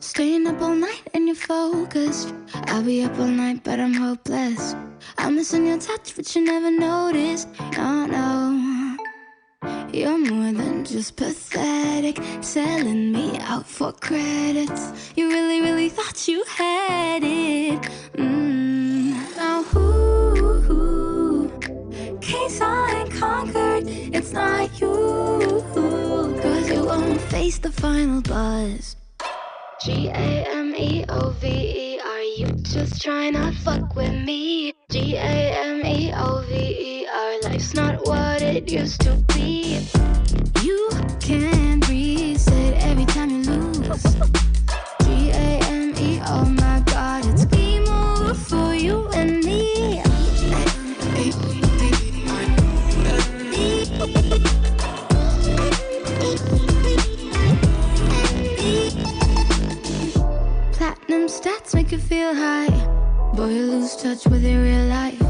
Staying up all night and you're focused. I'll be up all night but I'm hopeless. I'm missing your touch but you never notice. No, no, you're more than just pathetic, selling me out for credits. You really, really thought you had it. Now who case unconquered? It's not you, 'cause you won't face the final buzz. Gameove, are you just trying to fuck with me? Gameove, our life's not what it used to be. You can reset every time you lose. Game, oh my god, it's game over for you and me. Platinum stats make you feel high. Boy, you lose touch with your real life.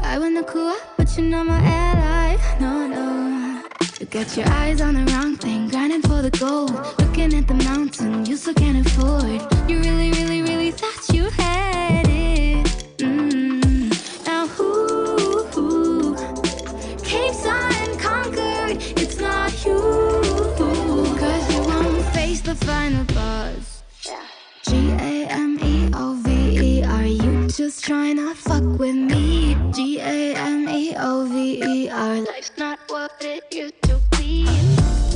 I wanna cool up, but you're not my ally. No, no. You got your eyes on the wrong thing, grinding for the gold, looking at the mountain you still can't afford. You really, really, really thought you had it. Now who caves unconquered? It's not you, 'cause you won't face the final boss. Gameove, are you just trying to fuck with me? Gameove, our life's not what it used to be.